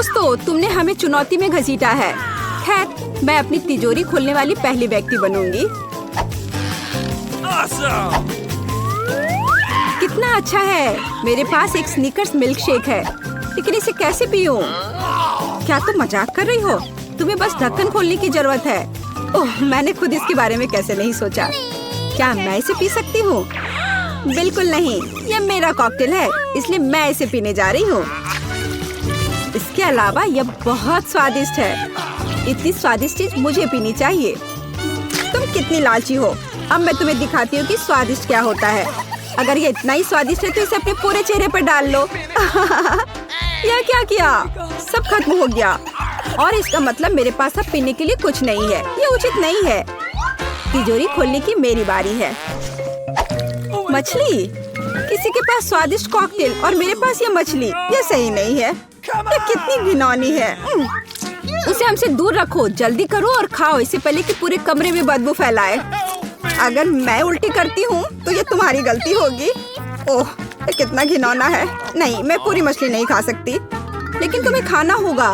दोस्तों, तुमने हमें चुनौती में घसीटा है। खैर, मैं अपनी तिजोरी खोलने वाली पहली व्यक्ति बनूंगी। कितना अच्छा है। मेरे पास एक स्नीकर्स मिल्क शेक है, लेकिन इसे कैसे पीऊं? क्या तुम मजाक कर रही हो? तुम्हें बस ढक्कन खोलने की जरूरत है। ओह, मैंने खुद इसके बारे में कैसे नहीं सोचा। क्या मैं इसे पी सकती हूँ? बिल्कुल नहीं, यह मेरा कॉकटेल है, इसलिए मैं इसे पीने जा रही हूँ। इसके अलावा यह बहुत स्वादिष्ट है। इतनी स्वादिष्ट चीज मुझे पीनी चाहिए। तुम कितनी लालची हो। अब मैं तुम्हें दिखाती हूँ कि स्वादिष्ट क्या होता है। अगर ये इतना ही स्वादिष्ट है तो इसे अपने पूरे चेहरे पर डाल लो। यह क्या किया? सब खत्म हो गया। और इसका मतलब मेरे पास अब पीने के लिए कुछ नहीं है। ये उचित नहीं है। तिजोरी खोलने की मेरी बारी है। मछली? किसी के पास स्वादिष्ट कॉकटेल और मेरे पास ये मछली। ये सही नहीं है। ये कितनी घिनौनी है। उसे हमसे दूर रखो। जल्दी करो और खाओ, इससे पहले कि पूरे कमरे में बदबू फैलाए। अगर मैं उल्टी करती हूँ तो ये तुम्हारी गलती होगी। ओह, ये कितना घिनौना है। नहीं, मैं पूरी मछली नहीं खा सकती, लेकिन तुम्हें खाना होगा।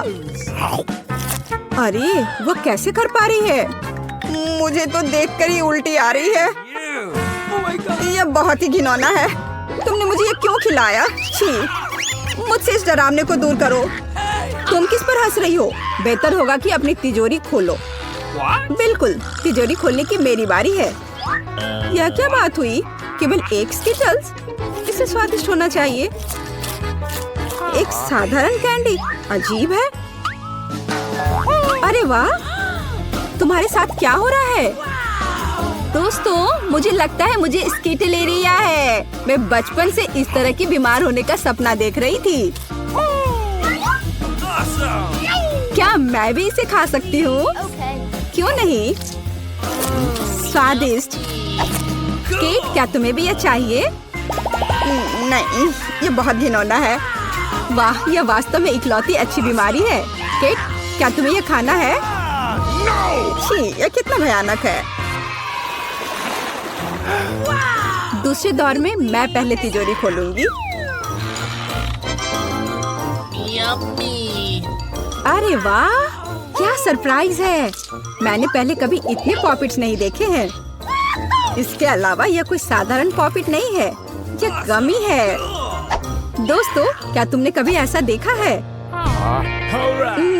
अरे, वो कैसे कर पा रही है? मुझे तो देखकर ही उल्टी आ रही है। ये बहुत ही घिनौना है। तुमने मुझे ये क्यों खिलाया? छी! मुझसे इस डरावने को दूर करो। तुम किस पर हंस रही हो? बेहतर होगा कि अपनी तिजोरी खोलो। बिल्कुल, तिजोरी खोलने की मेरी बारी है। यह क्या बात हुई? केवल एक स्किटल्स? इसे स्वादिष्ट होना चाहिए। एक साधारण कैंडी? अजीब है। अरे वाह, तुम्हारे साथ क्या हो रहा है? दोस्तों, मुझे लगता है मुझे स्किटलेरिया है। मैं बचपन से इस तरह की बीमार होने का सपना देख रही थी। क्या मैं भी इसे खा सकती हूँ? क्यों नहीं? स्वादिष्ट। केट, क्या तुम्हें भी यह चाहिए? नहीं, ये बहुत घिनौना है। वाह, यह वास्तव में इकलौती अच्छी बीमारी है। केट, क्या तुम्हें यह खाना है? छी, यह कितना भयानक है। दूसरे दौर में मैं पहले तिजोरी खोलूंगी। अरे वाह, क्या सरप्राइज है। मैंने पहले कभी इतने पॉपिट्स नहीं देखे हैं। इसके अलावा यह कोई साधारण पॉपिट नहीं है, यह गमी है। दोस्तों, क्या तुमने कभी ऐसा देखा है?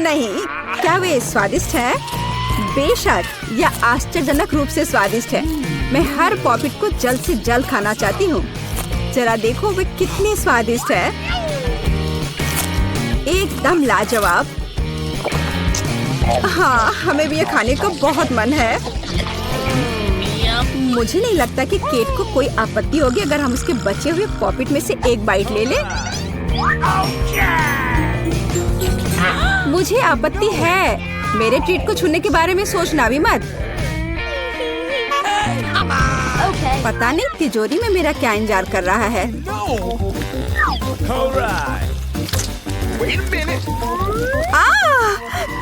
नहीं। क्या वे स्वादिष्ट है? बेशक, यह आश्चर्यजनक रूप से स्वादिष्ट है। मैं हर पॉपिट को जल्द से जल्द खाना चाहती हूँ। जरा देखो वे कितने स्वादिष्ट है। एकदम लाजवाब। हाँ, हमें भी ये खाने का बहुत मन है। मुझे नहीं लगता कि केट को कोई आपत्ति होगी अगर हम उसके बचे हुए पॉपिट में से एक बाइट ले लें। मुझे आपत्ति है। मेरे ट्रीट को छूने के बारे में सोचना भी मत। पता नहीं तिजोरी में मेरा क्या इंतजार कर रहा है।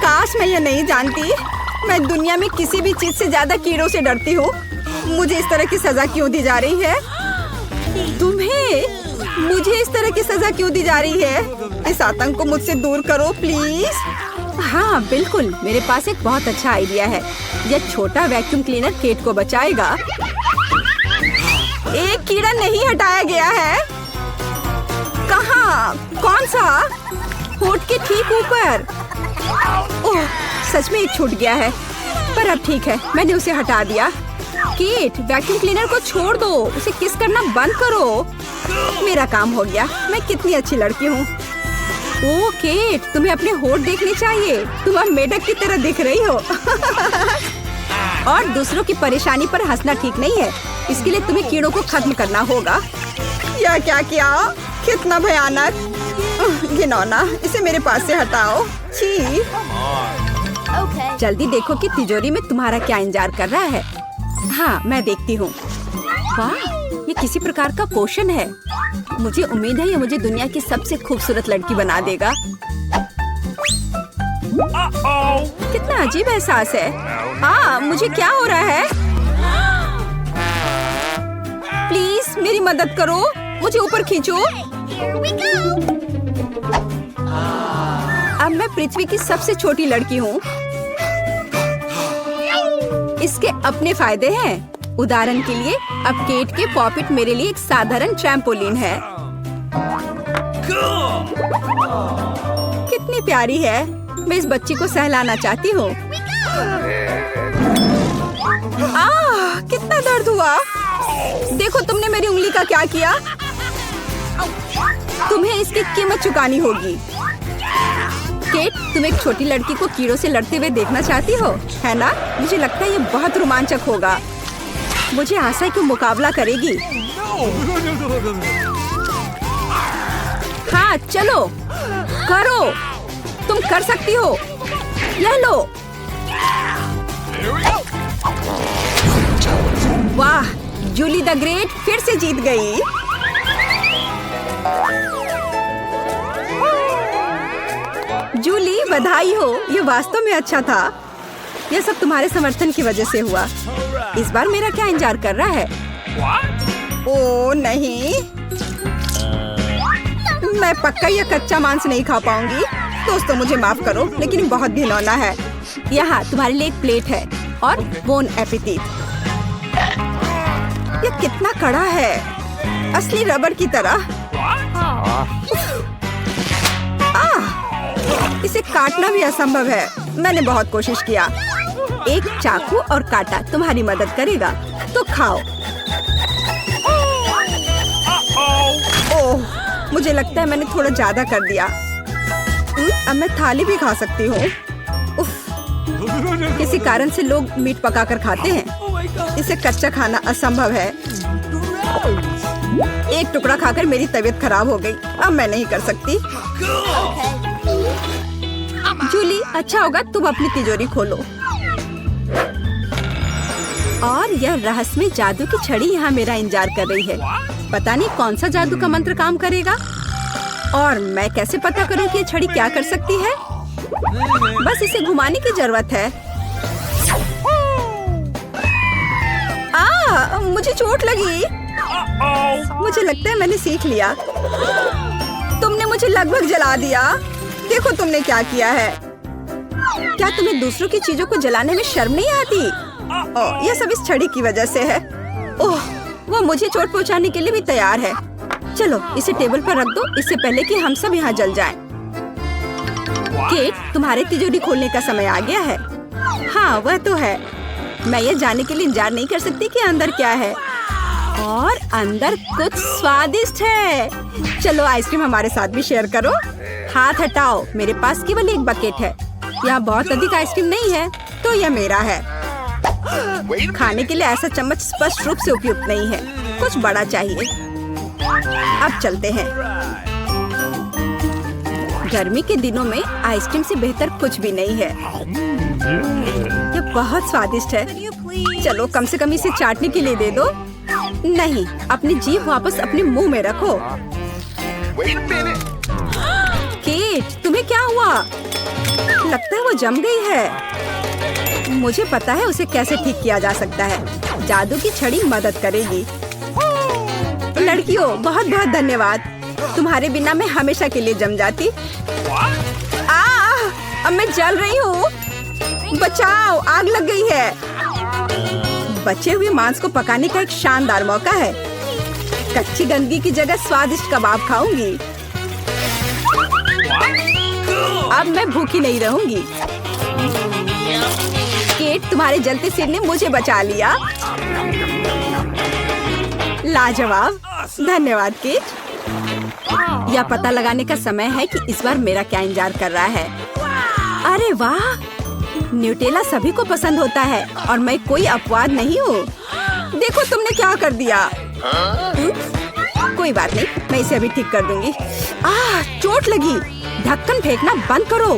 काश मैं ये नहीं जानती। मैं दुनिया में किसी भी चीज से ज्यादा कीड़ों से डरती हूँ। मुझे इस तरह की सजा क्यों दी जा रही है? तुम्हें मुझे इस तरह की सजा क्यों दी जा रही है? इस आतंक को मुझसे दूर करो प्लीज। हाँ बिल्कुल, मेरे पास एक बहुत अच्छा आइडिया है। यह छोटा वैक्यूम क्लीनर केट को बचाएगा। एक कीड़ा नहीं हटाया गया है। कहाँ? कौन सा? होठ के ठीक ऊपर। ओह, सच में एक छूट गया है, पर अब ठीक है, मैंने उसे हटा दिया। केट, वैक्यूम क्लीनर को छोड़ दो, उसे किस करना बंद करो। मेरा काम हो गया। मैं कितनी अच्छी लड़की हूँ। ओह केट, तुम्हें अपने होठ देखने चाहिए। तुम अब मेढक की तरह दिख रही हो। और दूसरों की परेशानी पर हंसना ठीक नहीं है। इसके लिए तुम्हें कीड़ों को खत्म करना होगा। यह क्या किया? कितना भयानक, घिनौना। इसे मेरे पास से हटाओ। छी। जल्दी देखो कि तिजोरी में तुम्हारा क्या इंतजार कर रहा है। हाँ, मैं देखती हूँ। वाह, ये किसी प्रकार का पोषण है। मुझे उम्मीद है ये मुझे दुनिया की सबसे खूबसूरत लड़की बना देगा। कितना अजीब एहसास है। मुझे क्या हो रहा है? प्लीज मेरी मदद करो, मुझे ऊपर खींचो। अब मैं पृथ्वी की सबसे छोटी लड़की हूँ। इसके अपने फायदे हैं। उदाहरण के लिए अब केट के पॉपिट मेरे लिए एक साधारण ट्रैम्पोलिन है। कितनी प्यारी है। मैं इस बच्ची को सहलाना चाहती हूँ। कितना दर्द हुआ। देखो तुमने मेरी उंगली का क्या किया। तुम्हें इसकी कीमत चुकानी होगी। केट, तुम एक छोटी लड़की को कीड़ों से लड़ते हुए देखना चाहती हो, है ना? मुझे लगता है ये बहुत रोमांचक होगा। मुझे आशा है कि मुकाबला करेगी। हाँ चलो करो, तुम कर सकती हो। ले लो। वाह, जूली द ग्रेट फिर से जीत गई। जूली बधाई हो, ये वास्तव में अच्छा था। यह सब तुम्हारे समर्थन की वजह से हुआ। इस बार मेरा क्या इंतजार कर रहा है? ओह नहीं, मैं पक्का यह कच्चा मांस नहीं खा पाऊंगी। दोस्तों मुझे माफ करो, लेकिन बहुत घिनौना है। यहाँ तुम्हारे लिए एक प्लेट है और बोन एपेटिट। यह कितना कड़ा है, असली रबर की तरह। इसे काटना भी असंभव है। मैंने बहुत कोशिश किया। एक चाकू और कांटा तुम्हारी मदद करेगा, तो खाओ। ओह, मुझे लगता है मैंने थोड़ा ज्यादा कर दिया। अब मैं थाली भी खा सकती हूँ। किसी कारण से लोग मीट पकाकर खाते हैं। इसे कच्चा खाना असंभव है। एक टुकड़ा खाकर मेरी तबीयत खराब हो गई। अब मैं नहीं कर सकती। जूली, अच्छा होगा तुम अपनी तिजोरी खोलो। और यह रहस्यमय जादू की छड़ी यहाँ मेरा इंतजार कर रही है। पता नहीं कौन सा जादू का मंत्र काम करेगा। और मैं कैसे पता करूँ कि ये छड़ी क्या कर सकती है? बस इसे घुमाने की जरूरत है। मुझे चोट लगी। मुझे लगता है मैंने सीख लिया। तुमने मुझे लगभग जला दिया। देखो तुमने क्या किया है। क्या तुम्हें दूसरों की चीजों को जलाने में शर्म नहीं आती? ओह, यह सब इस छड़ी की वजह से है। ओह, वो मुझे चोट पहुंचाने के लिए भी तैयार है। चलो इसे टेबल पर रख दो, इससे पहले कि हम सब यहाँ जल जाएं। केट, तुम्हारे तिजोरी खोलने का समय आ गया है। हाँ वह तो है। मैं ये जानने के लिए इंतजार नहीं कर सकती कि अंदर क्या है। और अंदर कुछ स्वादिष्ट है। चलो आइसक्रीम हमारे साथ भी शेयर करो। हाथ हटाओ, मेरे पास केवल एक बकेट है। यहाँ बहुत अधिक आइसक्रीम नहीं है, तो यह मेरा है। खाने के लिए ऐसा चम्मच स्पष्ट रूप से उपयुक्त नहीं है। कुछ बड़ा चाहिए। अब चलते हैं। गर्मी के दिनों में आइसक्रीम से बेहतर कुछ भी नहीं है। यह बहुत स्वादिष्ट है। चलो कम से कम इसे चाटने के लिए दे दो। नहीं, अपनी जीभ वापस अपने मुंह में रखो। केट, तुम्हें क्या हुआ? लगता है वो जम गई है। मुझे पता है उसे कैसे ठीक किया जा सकता है। जादू की छड़ी मदद करेगी। लड़कियों, बहुत बहुत धन्यवाद। तुम्हारे बिना मैं हमेशा के लिए जम जाती। अब मैं जल रही हूँ। बचाओ, आग लग गई है। बचे हुए मांस को पकाने का एक शानदार मौका है। कच्ची गंदगी की जगह स्वादिष्ट कबाब खाऊंगी। अब मैं भूखी नहीं रहूंगी। केट, तुम्हारे जलते सिर ने मुझे बचा लिया। लाजवाब, धन्यवाद केट। यह पता लगाने का समय है कि इस बार मेरा क्या इंतजार कर रहा है। अरे वाह, न्यूटेला सभी को पसंद होता है और मैं कोई अपवाद नहीं हूँ। देखो तुमने क्या कर दिया। कोई बात नहीं, मैं इसे अभी ठीक कर दूंगी। चोट लगी। ढक्कन फेंकना बंद करो।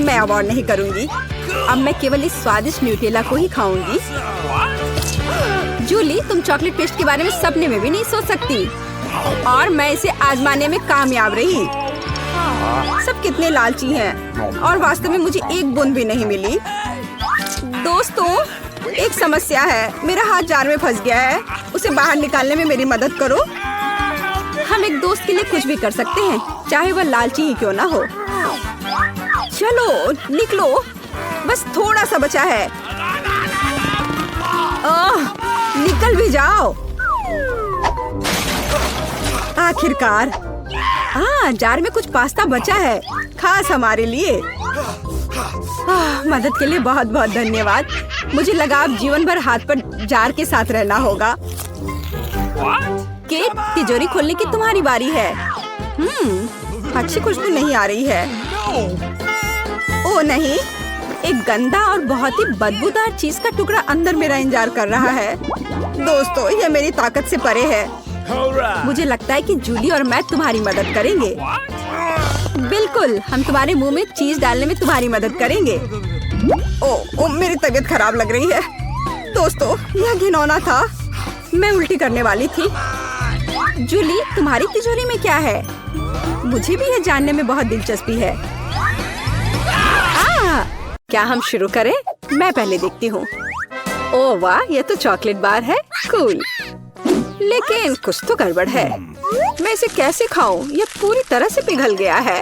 मैं अब और नहीं करूंगी। अब मैं केवल इस स्वादिष्ट न्यूटेला को ही खाऊंगी। जूली, तुम चॉकलेट पेस्ट के बारे में सपने में भी नहीं सोच सकती। और मैं इसे आजमाने में कामयाब रही। सब कितने लालची हैं और वास्तव में मुझे एक बूंद भी नहीं मिली। दोस्तों, एक समस्या है। मेरा हाथ जार में फंस गया है। उसे बाहर निकालने में मेरी मदद करो। हम एक दोस्त के लिए कुछ भी कर सकते हैं, चाहे वह लालची ही क्यों ना हो। चलो निकलो, बस थोड़ा सा बचा है। निकल भी जाओ। आखिरकार। जार में कुछ पास्ता बचा है, खास हमारे लिए। मदद के लिए बहुत बहुत धन्यवाद। मुझे लगा अब जीवन भर हाथ पर जार के साथ रहना होगा। केट, तिजोरी खोलने की तुम्हारी बारी है। अच्छी खुशबू नहीं आ रही है। ओ नहीं, एक गंदा और बहुत ही बदबूदार चीज का टुकड़ा अंदर मेरा इंतजार कर रहा है। दोस्तों, यह मेरी ताकत से परे है। मुझे लगता है कि जूली और मैं तुम्हारी मदद करेंगे। बिल्कुल, हम तुम्हारे मुंह में चीज डालने में तुम्हारी मदद करेंगे। ओ, मेरी तबीयत खराब लग रही है। दोस्तों, यह घिनौना था। मैं उल्टी करने वाली थी। जूली, तुम्हारी तिजोरी में क्या है? मुझे भी यह जानने में बहुत दिलचस्पी है। क्या हम शुरू करें? मैं पहले देखती हूँ। ओह वाह, यह तो चॉकलेट बार है। कूल। लेकिन कुछ तो गड़बड़ है। मैं इसे कैसे खाऊं? यह पूरी तरह से पिघल गया है।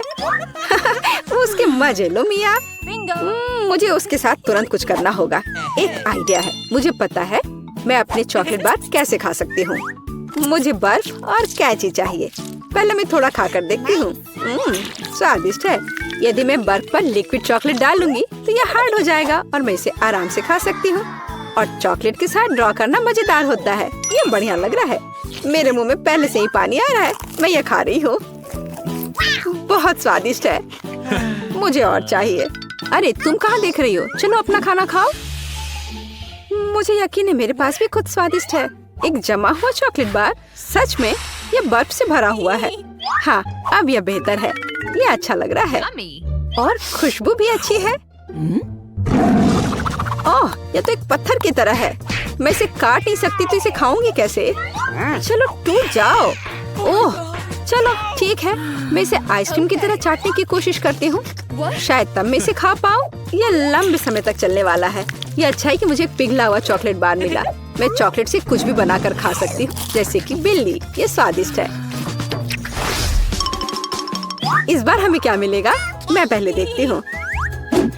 उसके मजे लो मिया। मुझे उसके साथ तुरंत कुछ करना होगा। एक आइडिया है। मुझे पता है मैं अपने चॉकलेट बार कैसे खा सकती हूँ। मुझे बर्फ और कैंची चाहिए। पहले मैं थोड़ा खाकर देखती हूँ। स्वादिष्ट है। यदि मैं बर्फ पर लिक्विड चॉकलेट डालूंगी तो यह हार्ड हो जाएगा और मैं इसे आराम से खा सकती हूँ। और चॉकलेट के साथ ड्रॉ करना मजेदार होता है। ये बढ़िया लग रहा है। मेरे मुंह में पहले से ही पानी आ रहा है। मैं ये खा रही हूँ। बहुत स्वादिष्ट है। मुझे और चाहिए। अरे तुम कहाँ देख रही हो? चलो अपना खाना खाओ। मुझे यकीन है मेरे पास भी खुद स्वादिष्ट है। एक जमा हुआ चॉकलेट बार। सच में ये बर्फ से भरा हुआ है। हाँ, अब यह बेहतर है। ये अच्छा लग रहा है और खुशबू भी अच्छी है। ओह, यह तो एक पत्थर की तरह है। मैं इसे काट नहीं सकती तो इसे खाऊंगी कैसे? चलो टूट जाओ। ओह, चलो ठीक है। मैं इसे आइसक्रीम की तरह चाटने की कोशिश करती हूँ। शायद तब मैं इसे खा पाऊँ। यह लंबे समय तक चलने वाला है। यह अच्छा है कि मुझे पिघला हुआ चॉकलेट बार मिला। मैं चॉकलेट से कुछ भी बनाकर खा सकती हूँ, जैसे कि बिल्ली। ये स्वादिष्ट है। इस बार हमें क्या मिलेगा? मैं पहले देखती हूँ।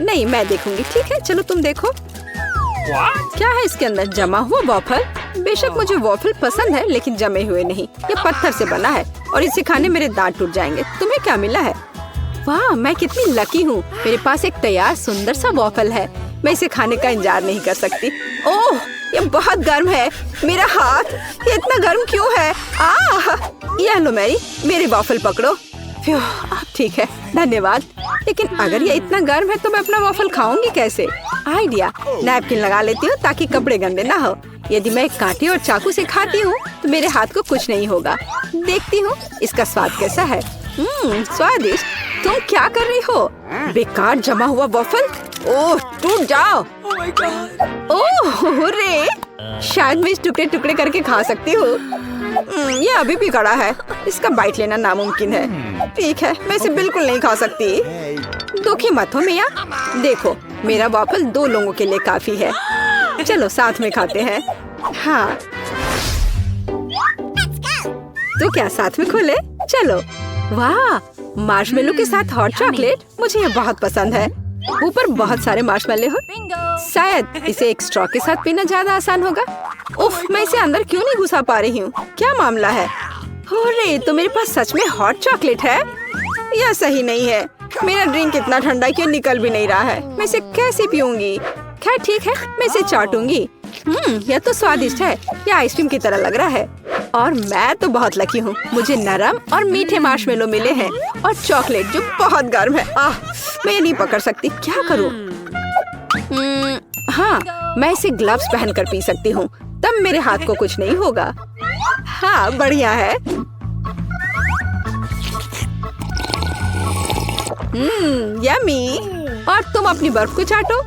नहीं, मैं देखूंगी। ठीक है, चलो तुम देखो। क्या है इसके अंदर? जमा हुआ वॉफल। बेशक मुझे वॉफल पसंद है, लेकिन जमे हुए नहीं। ये पत्थर से बना है और इसे खाने मेरे दांत टूट जाएंगे। तुम्हें क्या मिला है? वाह, मैं कितनी लकी हूँ। मेरे पास एक तैयार सुंदर सा वॉफल है। मैं इसे खाने का इंतजार नहीं कर सकती। ओह, ये बहुत गर्म है। मेरा हाथ ये इतना गर्म क्यों है? यह लो मेरी वॉफल पकड़ो। ठीक है, धन्यवाद। लेकिन अगर ये इतना गर्म है तो मैं अपना वॉफल खाऊंगी कैसे? आइडिया, नैपकिन लगा लेती हूँ ताकि कपड़े गंदे ना हो। यदि मैं कांटे और चाकू से खाती हूँ तो मेरे हाथ को कुछ नहीं होगा। देखती हूँ इसका स्वाद कैसा है। स्वादिष्ट। तुम क्या कर रही हो? बेकार जमा हुआ वॉफल। ओह, टूट जाओ। ओह रे, शायद मैं इस टुकड़े टुकड़े करके खा सकती हूँ। ये अभी भी कड़ा है। इसका बाइट लेना नामुमकिन है। ठीक है, मैं इसे बिल्कुल नहीं खा सकती। दुखी मत हो मिया। देखो, मेरा वॉफल 2 लोगों के लिए काफी है। चलो साथ में खाते हैं। हाँ, तो क्या साथ में खोले? चलो। वाह, मार्शमेलो के साथ हॉट चॉकलेट। मुझे ये बहुत पसंद है। ऊपर बहुत सारे मार्शमेलो हो। शायद इसे एक स्ट्रॉ के साथ पीना ज्यादा आसान होगा। उफ, मैं इसे अंदर क्यों नहीं घुसा पा रही हूँ? क्या मामला है? अरे, तो मेरे पास सच में हॉट चॉकलेट है? यह सही नहीं है। मेरा ड्रिंक इतना ठंडा क्यों निकल भी नहीं रहा है? मैं इसे कैसे पीऊंगी? खैर ठीक है, मैं इसे चाटूंगी। यह तो स्वादिष्ट है। यह आइसक्रीम की तरह लग रहा है। और मैं तो बहुत लकी हूँ। मुझे नरम और मीठे मार्शमेलो मिले हैं और चॉकलेट जो बहुत गर्म है। मैं ये नहीं पकड़ सकती। क्या करूँ? हाँ, मैं इसे ग्लव्स पहनकर पी सकती हूँ। तब मेरे हाथ को कुछ नहीं होगा। हाँ, बढ़िया है। यम्मी। और तुम अपनी बर्फ को चाटो।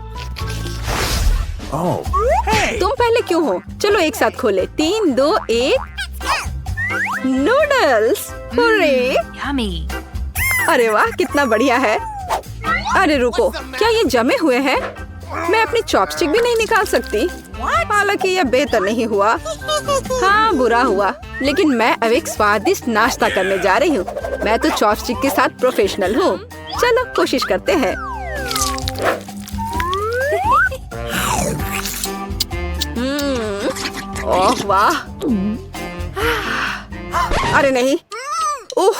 तुम पहले क्यों हो? चलो एक साथ खोले। 3, 2, 1। नूडल्स। अरे वाह, कितना बढ़िया है। अरे रुको, क्या ये जमे हुए हैं? मैं अपनी चॉपस्टिक भी नहीं निकाल सकती। हालांकि यह बेहतर नहीं हुआ। हाँ, बुरा हुआ। लेकिन मैं अब एक स्वादिष्ट नाश्ता करने जा रही हूँ। मैं तो चॉपस्टिक के साथ प्रोफेशनल हूँ। चलो कोशिश करते हैं। ओह वाह, अरे नहीं, ओह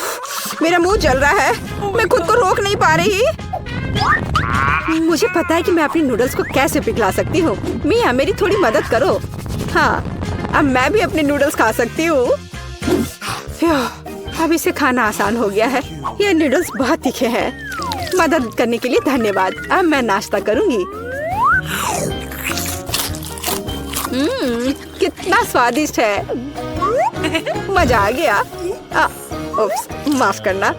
मेरा मुंह जल रहा है, मैं खुद को रोक नहीं पा रही। मुझे पता है कि मैं अपने नूडल्स को कैसे पिघला सकती हूँ। मिया मेरी थोड़ी मदद करो। हाँ, अब मैं भी अपने नूडल्स खा सकती हूँ। अब इसे खाना आसान हो गया है। ये नूडल्स बहुत तीखे हैं। मदद करने के लिए धन्यवाद। अब मैं नाश्ता करूंगी। कितना स्वादिष्ट है, मजा आ गया। उप्स, माफ करना।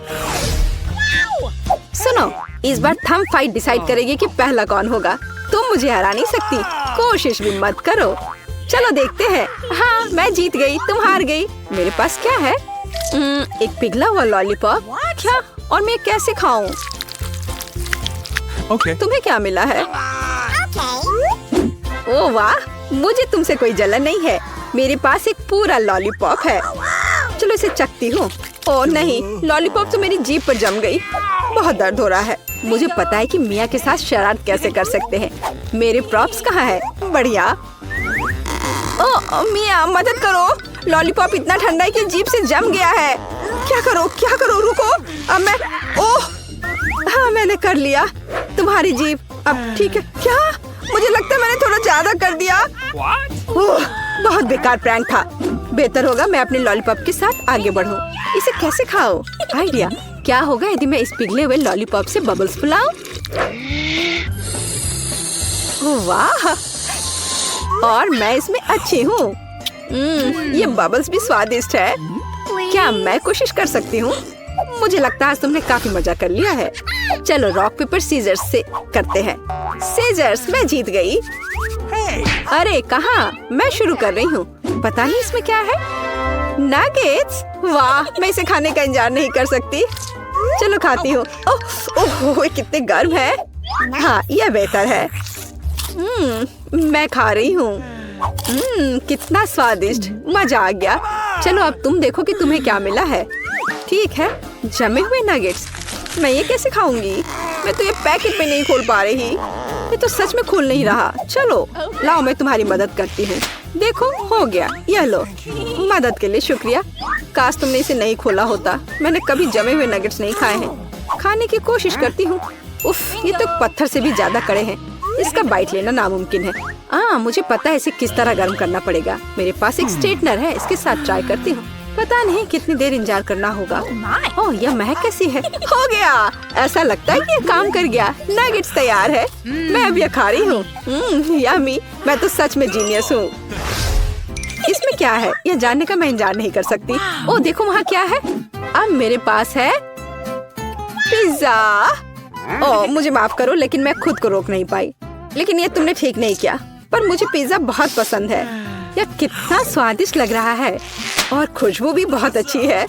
सुनो, इस बार थंब फाइट डिसाइड करेगी कि पहला कौन होगा। तुम मुझे हरा नहीं सकती, कोशिश भी मत करो। चलो देखते हैं। हाँ, मैं जीत गई, तुम हार गई। मेरे पास क्या है? एक पिघला हुआ लॉलीपॉप। क्या? और मैं कैसे खाऊं? तुम्हें क्या मिला है? ओह वाह, मुझे तुमसे कोई जलन नहीं है। मेरे पास एक पूरा लॉलीपॉप है। चलो इसे चखती हूँ। ओह नहीं, लॉलीपॉप तो मेरी जीभ पर जम गई। बहुत दर्द हो रहा है। मुझे पता है कि मिया के साथ शरारत कैसे कर सकते हैं। मेरे प्रॉप्स कहाँ है? बढ़िया। ओह मिया मदद करो, लॉलीपॉप इतना ठंडा है कि जीभ से जम गया है। क्या करो, रुको। अब मैं, ओह हाँ मैंने कर लिया। तुम्हारी जीभ अब ठीक है क्या? मुझे लगता है मैंने थोड़ा ज्यादा कर दिया। ओह, बहुत बेकार प्रैंक था। बेहतर होगा मैं अपने लॉलीपॉप के साथ आगे बढ़ूं। इसे कैसे खाओ? आइडिया, क्या होगा यदि मैं इस पिघले हुए लॉलीपॉप से बबल्स फुलाऊं? वाह, और मैं इसमें अच्छी हूँ। ये बबल्स भी स्वादिष्ट है। क्या मैं कोशिश कर सकती हूँ? मुझे लगता है आज तुमने काफी मजा कर लिया है। चलो रॉक पेपर सीजर्स से करते हैं। सीजर्स, मैं जीत गई। अरे कहाँ? मैं शुरू कर रही हूँ। पता नहीं इसमें क्या है। नगेट्स, वाह, मैं इसे खाने का इंतजार नहीं कर सकती। चलो खाती हूँ। ओह कितने गर्म है। हाँ, यह बेहतर है। मैं खा रही हूँ। कितना स्वादिष्ट, मजा आ गया। चलो अब तुम देखो कि तुम्हें क्या मिला है। ठीक है, जमे हुए नगेट्स। मैं ये कैसे खाऊंगी? मैं तो ये पैकेट में नहीं खोल पा रही। ये तो सच में खुल नहीं रहा। चलो लाओ, मैं तुम्हारी मदद करती हूँ। देखो हो गया, यह लो। मदद के लिए शुक्रिया। काश तुमने इसे नहीं खोला होता। मैंने कभी जमे हुए नगेट्स नहीं खाए हैं। खाने की कोशिश करती हूँ। उफ, ये तो पत्थर से भी ज्यादा कड़े हैं। इसका बाइट लेना नामुमकिन है। मुझे पता है इसे किस तरह गर्म करना पड़ेगा। मेरे पास एक स्ट्रेटनर है, इसके साथ ट्राई करती हूँ। पता नहीं कितनी देर इंतजार करना होगा। ओह, यह महक कैसी है? हो गया, ऐसा लगता है कि ये काम कर गया। नगेट्स तैयार है। मैं अब यह खा रही हूँ। यम्मी, मैं तो सच में जीनियस हूँ। इसमें क्या है यह जानने का मैं इंतजार नहीं कर सकती। ओह देखो वहाँ क्या है। अब मेरे पास है पिज्जा। ओह मुझे माफ करो, लेकिन मैं खुद को रोक नहीं पाई। लेकिन ये तुमने ठीक नहीं किया, पर मुझे पिज्जा बहुत पसंद है। यह कितना स्वादिष्ट लग रहा है और खुशबू भी बहुत अच्छी है।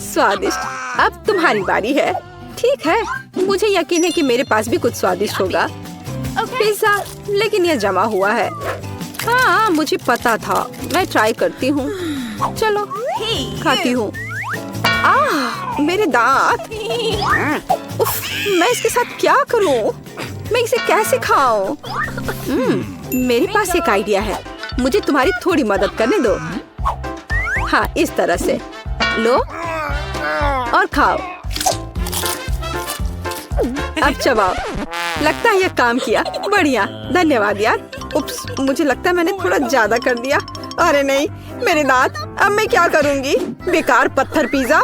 स्वादिष्ट। अब तुम्हारी बारी है। ठीक है, मुझे यकीन है कि मेरे पास भी कुछ स्वादिष्ट होगा। पिज्जा, लेकिन यह जमा हुआ है। हाँ मुझे पता था। मैं ट्राई करती हूँ। चलो खाती हूँ। मेरे दांत। उफ, मैं इसके साथ क्या करूँ? मैं इसे कैसे खाऊं? मेरे पास एक आइडिया है। मुझे तुम्हारी थोड़ी मदद करने दो। हाँ, इस तरह से लो और खाओ। अब चबाओ। लगता है यह काम किया। बढ़िया, धन्यवाद यार। उप्स, मुझे लगता है मैंने थोड़ा ज्यादा कर दिया। अरे नहीं, मेरे दांत। अब मैं क्या करूंगी? बेकार पत्थर पिज्जा।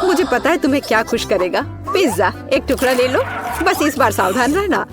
मुझे पता है तुम्हें क्या खुश करेगा। पिज्जा, एक टुकड़ा ले लो। बस इस बार सावधान रहना।